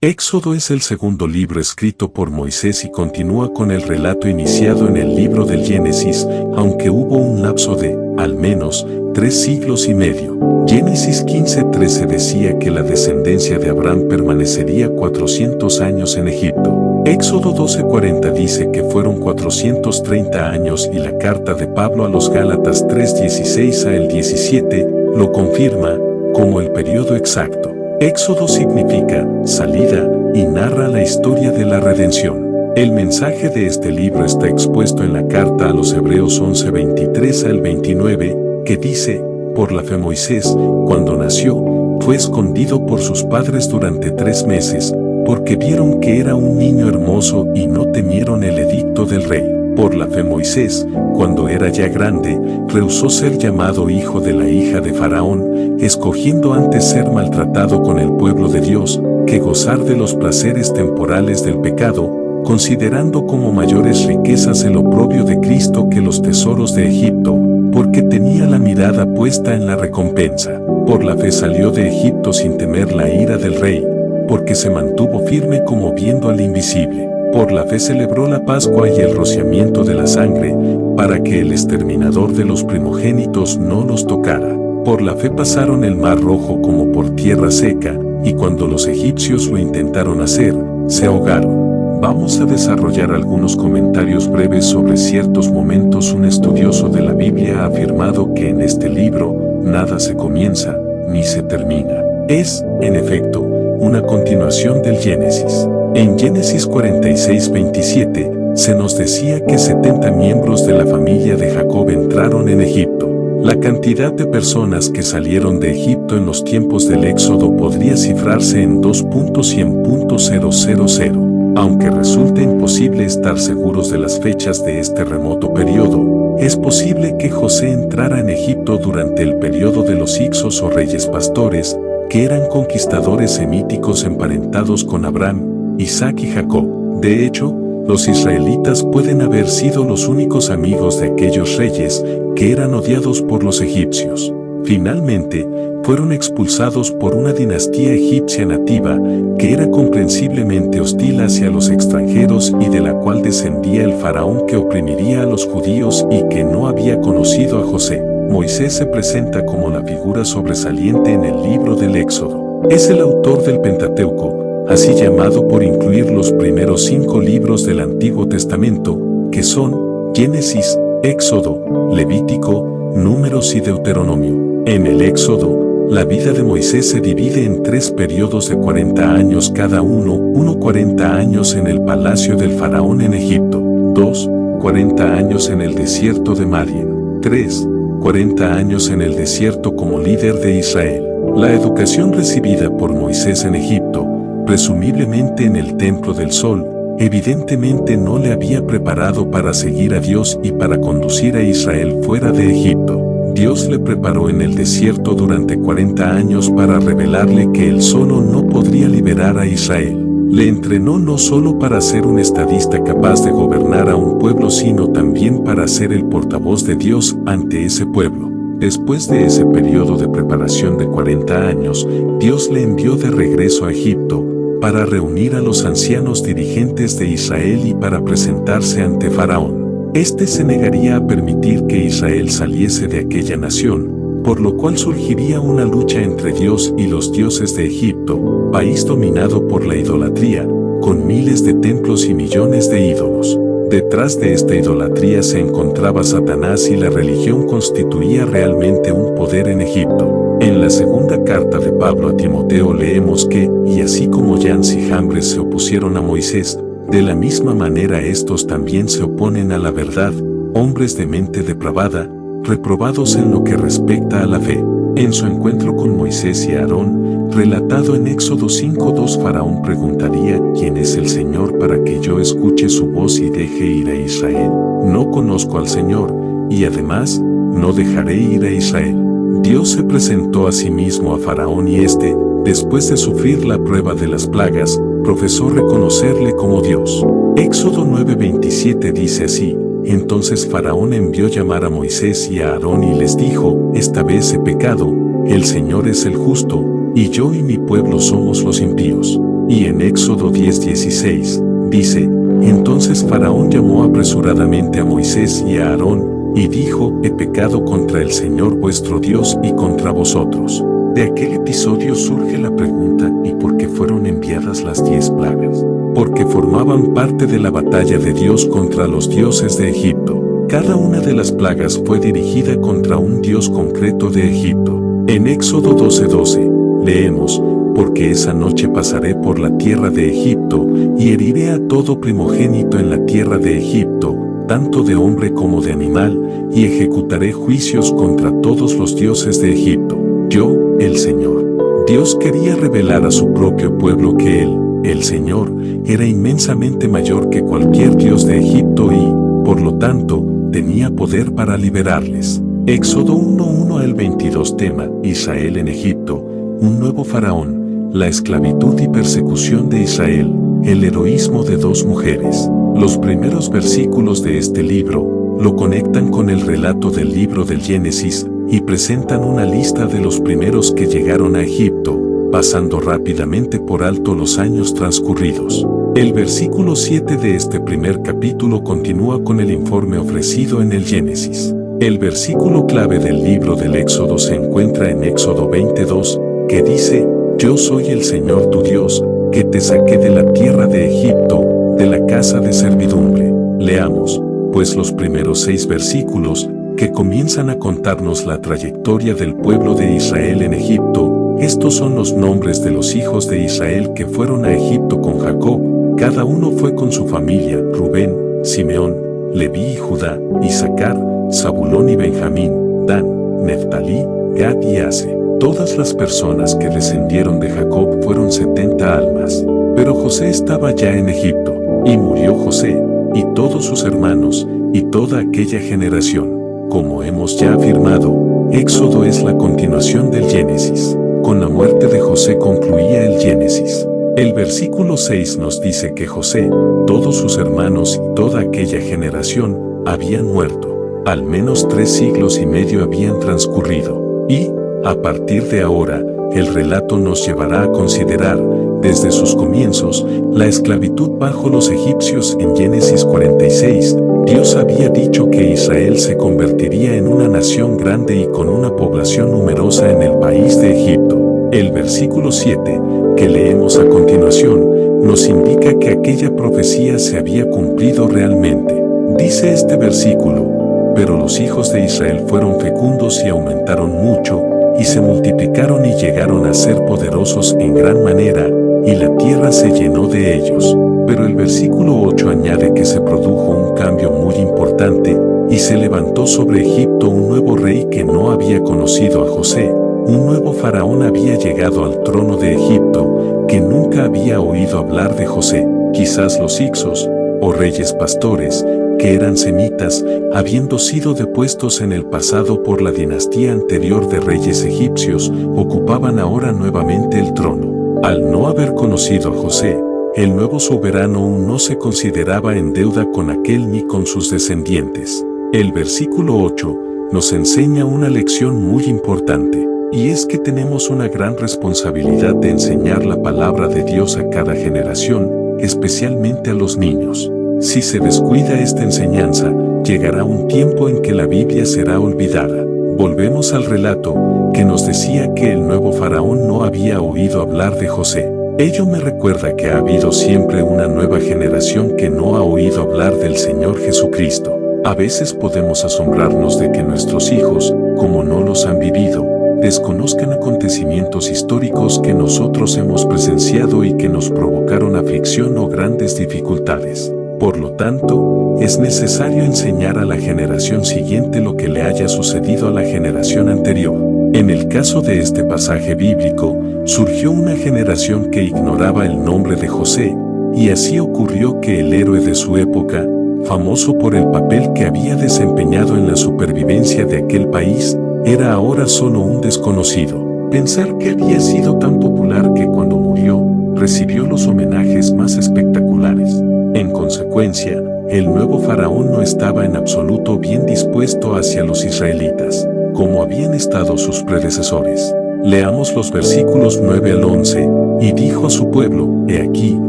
Éxodo es el segundo libro escrito por Moisés y continúa con el relato iniciado en el libro del Génesis, aunque hubo un lapso de, al menos, 3 siglos y medio. Génesis 15:13 decía que la descendencia de Abraham permanecería 400 años en Egipto. Éxodo 12:40 dice que fueron 430 años y la carta de Pablo a los Gálatas 3:16 al 17 lo confirma como el periodo exacto. Éxodo significa salida y narra la historia de la redención. El mensaje de este libro está expuesto en la carta a los Hebreos 11:23 al 29, que dice: por la fe Moisés, cuando nació, fue escondido por sus padres durante 3 meses, porque vieron que era un niño hermoso y no temieron el edicto del rey. Por la fe Moisés, cuando era ya grande, rehusó ser llamado hijo de la hija de Faraón, escogiendo antes ser maltratado con el pueblo de Dios, que gozar de los placeres temporales del pecado, considerando como mayores riquezas el oprobio de Cristo que los tesoros de Egipto, porque tenía la mirada puesta en la recompensa. Por la fe salió de Egipto sin temer la ira del rey, porque se mantuvo firme como viendo al invisible. Por la fe celebró la Pascua y el rociamiento de la sangre, para que el exterminador de los primogénitos no los tocara. Por la fe pasaron el mar Rojo como por tierra seca, y cuando los egipcios lo intentaron hacer, se ahogaron. Vamos a desarrollar algunos comentarios breves sobre ciertos momentos. Un estudioso de la Biblia ha afirmado que en este libro, nada se comienza, ni se termina. Es, en efecto, una continuación del Génesis. En Génesis 46:27, se nos decía que 70 miembros de la familia de Jacob entraron en Egipto. La cantidad de personas que salieron de Egipto en los tiempos del Éxodo podría cifrarse en 2.100.000. Aunque resulta imposible estar seguros de las fechas de este remoto periodo, es posible que José entrara en Egipto durante el periodo de los Hicsos o reyes pastores, que eran conquistadores semíticos emparentados con Abraham, Isaac y Jacob. De hecho, los israelitas pueden haber sido los únicos amigos de aquellos reyes que eran odiados por los egipcios. Finalmente, fueron expulsados por una dinastía egipcia nativa que era comprensiblemente hostil hacia los extranjeros y de la cual descendía el faraón que oprimiría a los judíos y que no había conocido a José. Moisés se presenta como la figura sobresaliente en el libro del Éxodo. Es el autor del Pentateuco, así llamado por incluir los primeros 5 libros del Antiguo Testamento, que son Génesis, Éxodo, Levítico, Números y Deuteronomio. En el Éxodo, la vida de Moisés se divide en 3 periodos de 40 años cada uno: 40 años en el palacio del faraón en Egipto, 2, 40 años en el desierto de Madián, 3, 40 años en el desierto como líder de Israel. La educación recibida por Moisés en Egipto, presumiblemente en el Templo del Sol, evidentemente no le había preparado para seguir a Dios y para conducir a Israel fuera de Egipto. Dios le preparó en el desierto durante 40 años para revelarle que él solo no podría liberar a Israel. Le entrenó no solo para ser un estadista capaz de gobernar a un pueblo, sino también para ser el portavoz de Dios ante ese pueblo. Después de ese periodo de preparación de 40 años, Dios le envió de regreso a Egipto, para reunir a los ancianos dirigentes de Israel y para presentarse ante Faraón. Este se negaría a permitir que Israel saliese de aquella nación, por lo cual surgiría una lucha entre Dios y los dioses de Egipto, país dominado por la idolatría, con miles de templos y millones de ídolos. Detrás de esta idolatría se encontraba Satanás y la religión constituía realmente un poder en Egipto. En la segunda carta de Pablo a Timoteo leemos que, y así como Llans y Jambres se opusieron a Moisés, de la misma manera estos también se oponen a la verdad, hombres de mente depravada, reprobados en lo que respecta a la fe. En su encuentro con Moisés y Aarón, relatado en Éxodo 5:2, Faraón preguntaría: ¿quién es el Señor para que yo escuche su voz y deje ir a Israel? No conozco al Señor, y además, no dejaré ir a Israel. Dios se presentó a sí mismo a Faraón y éste, después de sufrir la prueba de las plagas, profesó reconocerle como Dios. Éxodo 9:27 dice así: entonces Faraón envió llamar a Moisés y a Aarón y les dijo: esta vez he pecado, el Señor es el justo, y yo y mi pueblo somos los impíos. Y en Éxodo 10:16, dice, entonces Faraón llamó apresuradamente a Moisés y a Aarón, y dijo, he pecado contra el Señor vuestro Dios y contra vosotros. De aquel episodio surge la pregunta, ¿y por qué fueron enviadas las 10 plagas? Porque formaban parte de la batalla de Dios contra los dioses de Egipto. Cada una de las plagas fue dirigida contra un dios concreto de Egipto. En Éxodo 12:12, leemos, porque esa noche pasaré por la tierra de Egipto, y heriré a todo primogénito en la tierra de Egipto, tanto de hombre como de animal, y ejecutaré juicios contra todos los dioses de Egipto. Yo, el Señor. Dios quería revelar a su propio pueblo que Él, el Señor, era inmensamente mayor que cualquier dios de Egipto y, por lo tanto, tenía poder para liberarles. Éxodo 1:1 al 22 tema, Israel en Egipto, un nuevo faraón, la esclavitud y persecución de Israel, el heroísmo de 2 mujeres. Los primeros versículos de este libro lo conectan con el relato del libro del Génesis y presentan una lista de los primeros que llegaron a Egipto, pasando rápidamente por alto los años transcurridos. El versículo 7 de este primer capítulo continúa con el informe ofrecido en el Génesis. El versículo clave del libro del Éxodo se encuentra en Éxodo 22, que dice, yo soy el Señor tu Dios, que te saqué de la tierra de Egipto, de la casa de servidumbre. Leamos, pues los primeros 6 versículos, que comienzan a contarnos la trayectoria del pueblo de Israel en Egipto. Estos son los nombres de los hijos de Israel que fueron a Egipto con Jacob, cada uno fue con su familia, Rubén, Simeón, Leví y Judá, Isaacar, Zabulón y Benjamín, Dan, Neftalí, Gad y Ase. Todas las personas que descendieron de Jacob fueron 70 almas. Pero José estaba ya en Egipto, y murió José, y todos sus hermanos, y toda aquella generación. Como hemos ya afirmado, Éxodo es la continuación del Génesis. Con la muerte de José concluía el Génesis. El versículo 6 nos dice que José, todos sus hermanos y toda aquella generación habían muerto. Al menos 3 siglos y medio habían transcurrido. Y, a partir de ahora, el relato nos llevará a considerar, desde sus comienzos, la esclavitud bajo los egipcios. En Génesis 46, Dios había dicho que Israel se convertiría en una nación grande y con una población numerosa en el país de Egipto. El versículo 7, que leemos a continuación, nos indica que aquella profecía se había cumplido realmente. Dice este versículo, pero los hijos de Israel fueron fecundos y aumentaron mucho, y se multiplicaron y llegaron a ser poderosos en gran manera, y la tierra se llenó de ellos. Pero el versículo 8 añade que se produjo un cambio muy importante, y se levantó sobre Egipto un nuevo rey que no había conocido a José. Un nuevo faraón había llegado al trono de Egipto, que nunca había oído hablar de José. Quizás los Hicsos, o reyes pastores, que eran semitas, habiendo sido depuestos en el pasado por la dinastía anterior de reyes egipcios, ocupaban ahora nuevamente el trono. Al no haber conocido a José, el nuevo soberano aún no se consideraba en deuda con aquel ni con sus descendientes. El versículo 8 nos enseña una lección muy importante, y es que tenemos una gran responsabilidad de enseñar la palabra de Dios a cada generación, especialmente a los niños. Si se descuida esta enseñanza, llegará un tiempo en que la Biblia será olvidada. Volvemos al relato, que nos decía que el nuevo faraón no había oído hablar de José. Ello me recuerda que ha habido siempre una nueva generación que no ha oído hablar del Señor Jesucristo. A veces podemos asombrarnos de que nuestros hijos, como no los han vivido, desconozcan acontecimientos históricos que nosotros hemos presenciado y que nos provocaron aflicción o grandes dificultades. Por lo tanto, es necesario enseñar a la generación siguiente lo que le haya sucedido a la generación anterior. En el caso de este pasaje bíblico, surgió una generación que ignoraba el nombre de José, y así ocurrió que el héroe de su época, famoso por el papel que había desempeñado en la supervivencia de aquel país, era ahora solo un desconocido. Pensar que había sido tan popular que cuando murió, recibió los homenajes más espectaculares. En consecuencia, el nuevo faraón no estaba en absoluto bien dispuesto hacia los israelitas, como habían estado sus predecesores. Leamos los versículos 9 al 11, y dijo a su pueblo, he aquí,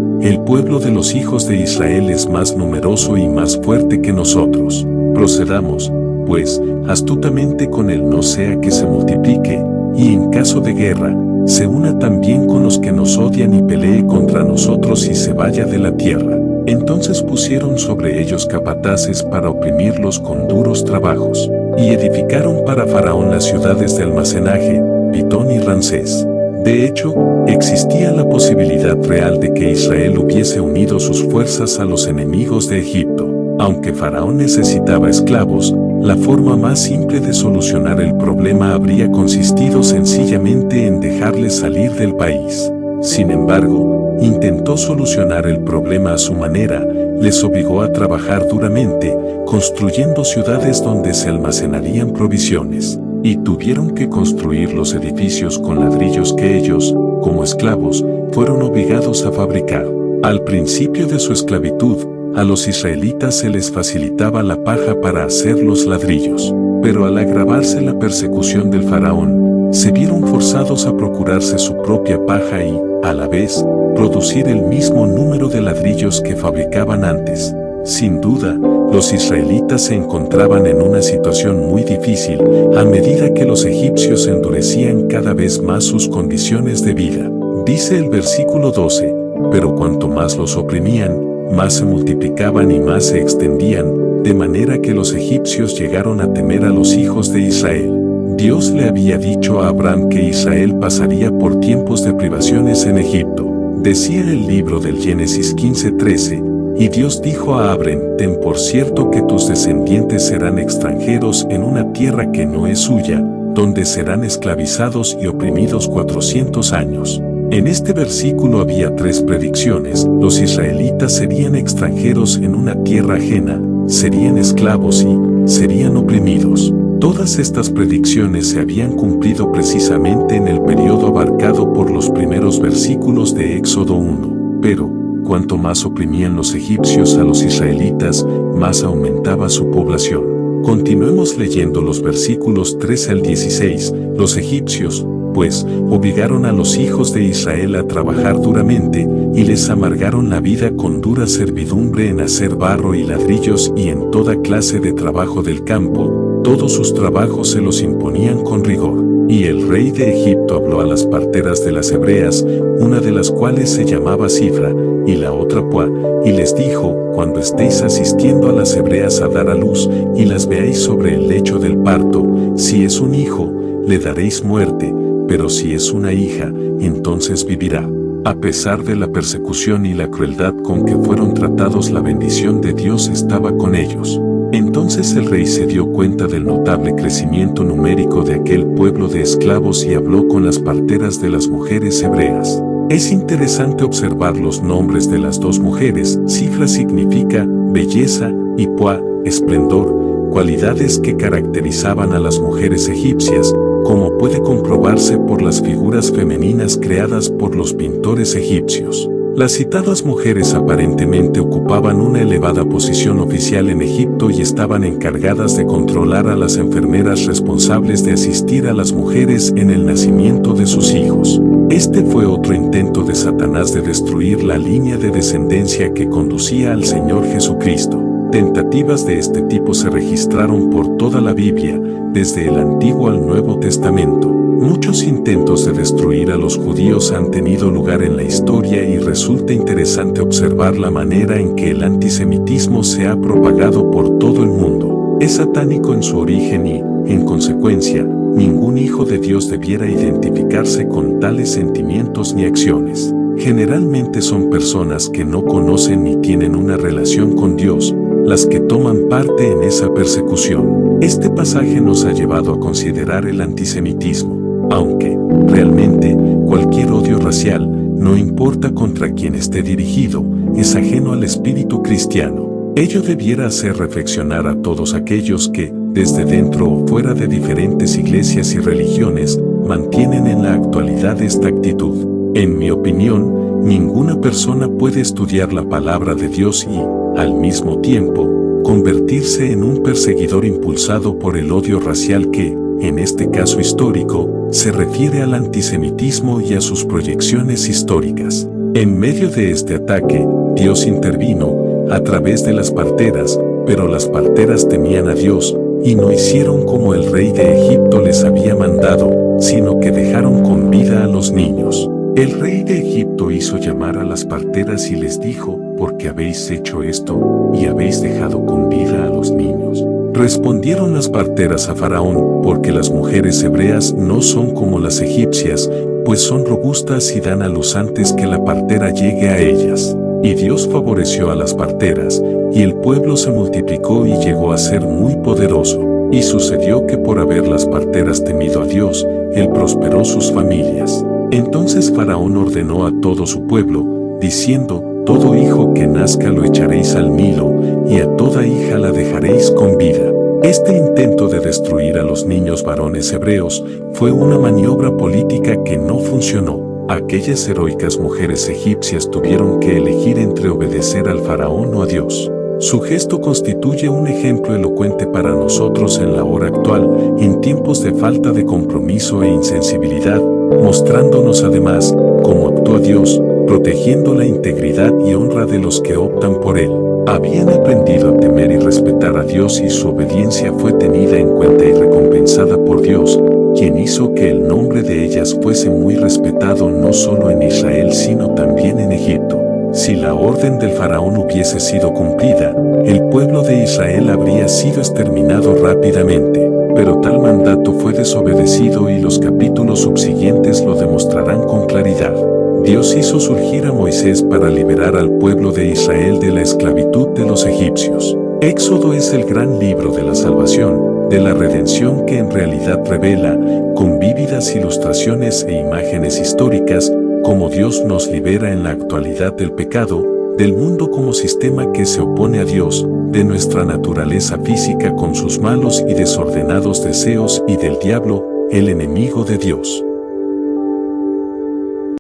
el pueblo de los hijos de Israel es más numeroso y más fuerte que nosotros. Procedamos, pues, astutamente con él no sea que se multiplique, y en caso de guerra, se una también con los que nos odian y pelee contra nosotros y se vaya de la tierra. Entonces pusieron sobre ellos capataces para oprimirlos con duros trabajos, y edificaron para Faraón las ciudades de almacenaje, Pitón y Ramsés. De hecho, existía la posibilidad real de que Israel hubiese unido sus fuerzas a los enemigos de Egipto. Aunque Faraón necesitaba esclavos, la forma más simple de solucionar el problema habría consistido sencillamente en dejarles salir del país. Sin embargo, intentó solucionar el problema a su manera, les obligó a trabajar duramente, construyendo ciudades donde se almacenarían provisiones, y tuvieron que construir los edificios con ladrillos que ellos, como esclavos, fueron obligados a fabricar. Al principio de su esclavitud, a los israelitas se les facilitaba la paja para hacer los ladrillos, pero al agravarse la persecución del faraón, se vieron forzados a procurarse su propia paja y, a la vez, producir el mismo número de ladrillos que fabricaban antes. Sin duda, los israelitas se encontraban en una situación muy difícil a medida que los egipcios endurecían cada vez más sus condiciones de vida. Dice el versículo 12, pero cuanto más los oprimían, más se multiplicaban y más se extendían, de manera que los egipcios llegaron a temer a los hijos de Israel. Dios le había dicho a Abraham que Israel pasaría por tiempos de privaciones en Egipto. Decía el libro del Génesis 15:13, y Dios dijo a Abraham, ten por cierto que tus descendientes serán extranjeros en una tierra que no es suya, donde serán esclavizados y oprimidos 400 años. En este versículo había tres predicciones: los israelitas serían extranjeros en una tierra ajena, serían esclavos y serían oprimidos. Todas estas predicciones se habían cumplido precisamente en el periodo abarcado por los primeros versículos de Éxodo 1. Pero, cuanto más oprimían los egipcios a los israelitas, más aumentaba su población. Continuemos leyendo los versículos 13 al 16. Los egipcios, pues, obligaron a los hijos de Israel a trabajar duramente, y les amargaron la vida con dura servidumbre en hacer barro y ladrillos y en toda clase de trabajo del campo. Todos sus trabajos se los imponían con rigor. Y el rey de Egipto habló a las parteras de las hebreas, una de las cuales se llamaba Cifra, y la otra Pua, y les dijo, cuando estéis asistiendo a las hebreas a dar a luz, y las veáis sobre el lecho del parto, si es un hijo, le daréis muerte, pero si es una hija, entonces vivirá. A pesar de la persecución y la crueldad con que fueron tratados, la bendición de Dios estaba con ellos. Entonces el rey se dio cuenta del notable crecimiento numérico de aquel pueblo de esclavos y habló con las parteras de las mujeres hebreas. Es interesante observar los nombres de las dos mujeres. Cifra significa belleza y Pua, esplendor, cualidades que caracterizaban a las mujeres egipcias, como puede comprobarse por las figuras femeninas creadas por los pintores egipcios. Las citadas mujeres aparentemente ocupaban una elevada posición oficial en Egipto y estaban encargadas de controlar a las enfermeras responsables de asistir a las mujeres en el nacimiento de sus hijos. Este fue otro intento de Satanás de destruir la línea de descendencia que conducía al Señor Jesucristo. Tentativas de este tipo se registraron por toda la Biblia, desde el Antiguo al Nuevo Testamento. Muchos intentos de destruir a los judíos han tenido lugar en la historia y resulta interesante observar la manera en que el antisemitismo se ha propagado por todo el mundo. Es satánico en su origen y, en consecuencia, ningún hijo de Dios debiera identificarse con tales sentimientos ni acciones. Generalmente son personas que no conocen ni tienen una relación con Dios, las que toman parte en esa persecución. Este pasaje nos ha llevado a considerar el antisemitismo. Aunque, realmente, cualquier odio racial, no importa contra quién esté dirigido, es ajeno al espíritu cristiano. Ello debiera hacer reflexionar a todos aquellos que, desde dentro o fuera de diferentes iglesias y religiones, mantienen en la actualidad esta actitud. En mi opinión, ninguna persona puede estudiar la palabra de Dios y, al mismo tiempo, convertirse en un perseguidor impulsado por el odio racial que, en este caso histórico, se refiere al antisemitismo y a sus proyecciones históricas. En medio de este ataque, Dios intervino a través de las parteras, pero las parteras temían a Dios y no hicieron como el rey de Egipto les había mandado, sino que dejaron con vida a los niños. El rey de Egipto hizo llamar a las parteras y les dijo: ¿por qué habéis hecho esto y habéis dejado con vida a los niños? Respondieron las parteras a Faraón: porque las mujeres hebreas no son como las egipcias, pues son robustas y dan a luz antes que la partera llegue a ellas. Y Dios favoreció a las parteras, y el pueblo se multiplicó y llegó a ser muy poderoso. Y sucedió que por haber las parteras temido a Dios, Él prosperó sus familias. Entonces Faraón ordenó a todo su pueblo, diciendo: todo hijo que nazca lo echaréis al Nilo, y a toda hija la dejaréis con vida. Este intento de destruir a los niños varones hebreos fue una maniobra política que no funcionó. Aquellas heroicas mujeres egipcias tuvieron que elegir entre obedecer al faraón o a Dios. Su gesto constituye un ejemplo elocuente para nosotros en la hora actual, en tiempos de falta de compromiso e insensibilidad, mostrándonos además cómo actúa Dios, protegiendo la integridad y honra de los que optan por Él. Habían aprendido a temer y respetar a Dios y su obediencia fue tenida en cuenta y recompensada por Dios, quien hizo que el nombre de ellas fuese muy respetado no solo en Israel sino también en Egipto. Si la orden del faraón hubiese sido cumplida, el pueblo de Israel habría sido exterminado rápidamente, pero tal mandato fue desobedecido y los capítulos subsiguientes lo demostrarán con claridad. Dios hizo surgir a Moisés para liberar al pueblo de Israel de la esclavitud de los egipcios. Éxodo es el gran libro de la salvación, de la redención que en realidad revela, con vívidas ilustraciones e imágenes históricas, cómo Dios nos libera en la actualidad del pecado, del mundo como sistema que se opone a Dios, de nuestra naturaleza física con sus malos y desordenados deseos y del diablo, el enemigo de Dios.